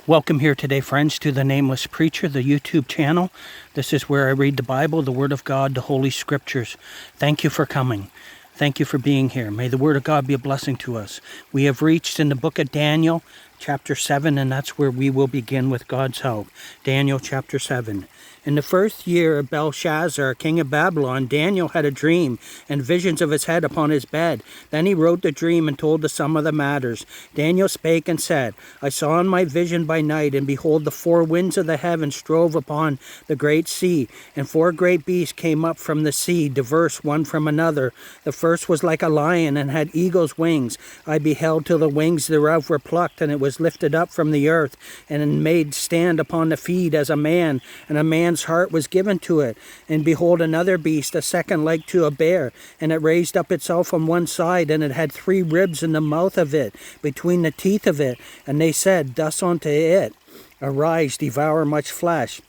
Welcome here today, friends, to the Nameless Preacher, the YouTube channel. This is where I read the Bible, the Word of God, the Holy Scriptures. Thank you for coming. Thank you for being here. May the Word of God be a blessing to us. We have reached in the book of Daniel, chapter 7, and that's where we will begin with God's help. Daniel chapter 7. In the first year of Belshazzar, king of Babylon, Daniel had a dream and visions of his head upon his bed. Then he wrote the dream and told the sum of the matters. Daniel spake and said, I saw in my vision by night, and behold, the four winds of the heaven strove upon the great sea, and four great beasts came up from the sea, diverse one from another. The first was like a lion, and had eagle's wings. I beheld till the wings thereof were plucked, and it was lifted up from the earth, and made stand upon the feet as a man, and a man's heart was given to it. And behold, another beast, a second like to a bear, and it raised up itself on one side, and it had three ribs in the mouth of it, between the teeth of it. And they said thus unto it, Arise, devour much flesh.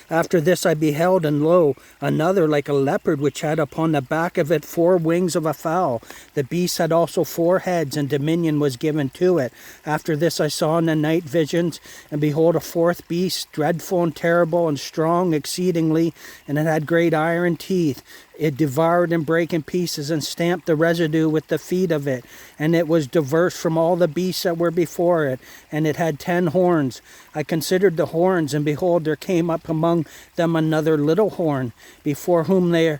After this I beheld, and lo, another like a leopard, which had upon the back of it four wings of a fowl. The beast had also four heads, and dominion was given to it. After this I saw in the night visions, and behold, a fourth beast, dreadful and terrible and strong exceedingly, and it had great iron teeth. It devoured and brake in pieces, and stamped the residue with the feet of it. And it was diverse from all the beasts that were before it, and it had 10 horns. I considered the horns, and behold, there came up among them another little horn, before whom there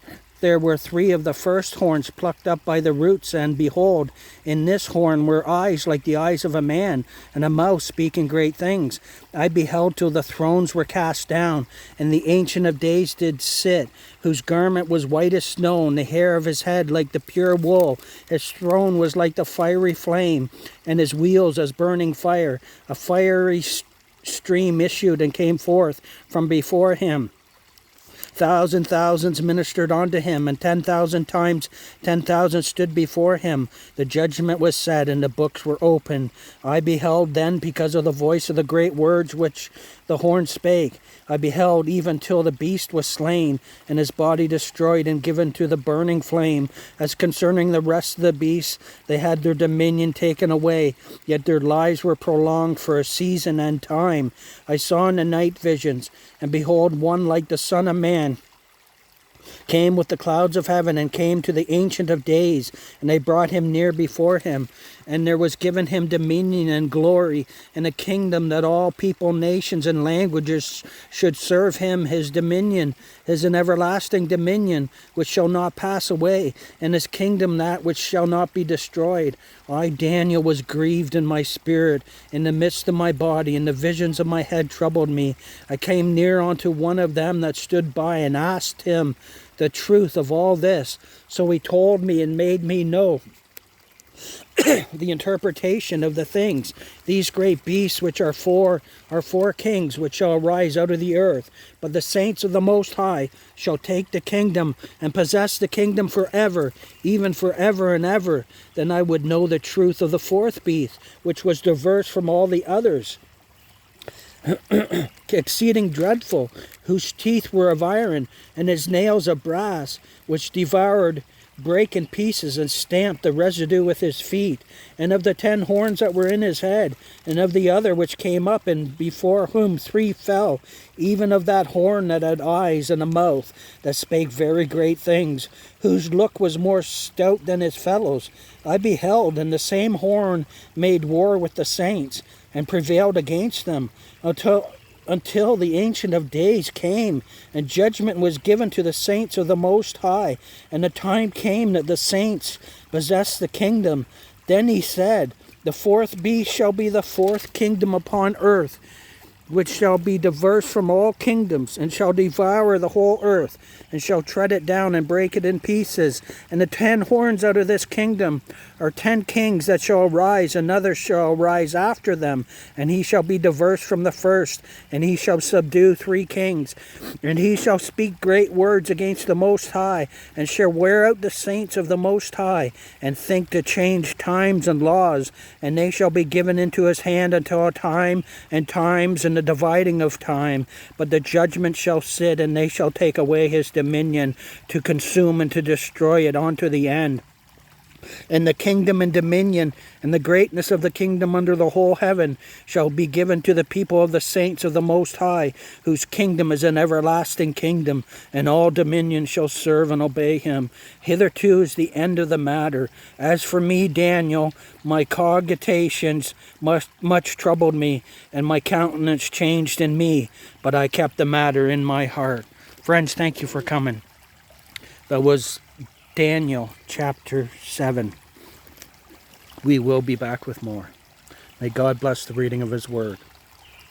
were 3 of the first horns plucked up by the roots, and behold, in this horn were eyes like the eyes of a man, and a mouth speaking great things. I beheld till the thrones were cast down, and the Ancient of Days did sit, whose garment was white as snow, and the hair of his head like the pure wool. His throne was like the fiery flame, and his wheels as burning fire. A fiery stream issued and came forth from before him. Thousands ministered unto him, and 10,000 times 10,000 stood before him. The judgment was said, and the books were opened. I beheld then, because of the voice of the great words which the horn spake, I beheld even till the beast was slain, and his body destroyed and given to the burning flame. As concerning the rest of the beasts, they had their dominion taken away, yet their lives were prolonged for a season and time. I saw in the night visions, and behold, one like the Son of Man came with the clouds of heaven, and came to the Ancient of Days, and they brought him near before him. And there was given him dominion and glory, and a kingdom, that all people, nations, and languages should serve him. His dominion is an everlasting dominion, which shall not pass away, and his kingdom that which shall not be destroyed. I, Daniel, was grieved in my spirit, in the midst of my body, and the visions of my head troubled me. I came near unto one of them that stood by, and asked him the truth of all this. So he told me and made me know the interpretation of the things. These great beasts which are four kings which shall arise out of the earth. But the saints of the Most High shall take the kingdom, and possess the kingdom forever, even forever and ever. Then I would know the truth of the fourth beast, which was diverse from all the others, exceeding dreadful, whose teeth were of iron, and his nails of brass, which devoured, brake in pieces, and stamped the residue with his feet. And of the 10 horns that were in his head, and of the other which came up, and before whom 3 fell, even of that horn that had eyes and a mouth, that spake very great things, whose look was more stout than his fellows. I beheld, and the same horn made war with the saints, and prevailed against them, until the Ancient of Days came, and judgment was given to the saints of the Most High. And the time came that the saints possessed the kingdom. Then he said, The fourth beast shall be the fourth kingdom upon earth, which shall be diverse from all kingdoms, and shall devour the whole earth, and shall tread it down and break it in pieces. And the 10 horns out of this kingdom are 10 kings that shall arise. Another shall rise after them, and he shall be diverse from the first, and he shall subdue 3 kings. And he shall speak great words against the Most High, and shall wear out the saints of the Most High, and think to change times and laws. And they shall be given into his hand until a time and times, and the dividing of time. But the judgment shall sit, and they shall take away his dominion, to consume and to destroy it unto the end. And the kingdom and dominion and the greatness of the kingdom under the whole heaven shall be given to the people of the saints of the Most High, whose kingdom is an everlasting kingdom, and all dominion shall serve and obey him. Hitherto is the end of the matter. As for me, Daniel, my cogitations much troubled me, and my countenance changed in me, but I kept the matter in my heart. Friends, thank you for coming. That was Daniel chapter 7. We will be back with more. May God bless the reading of his word.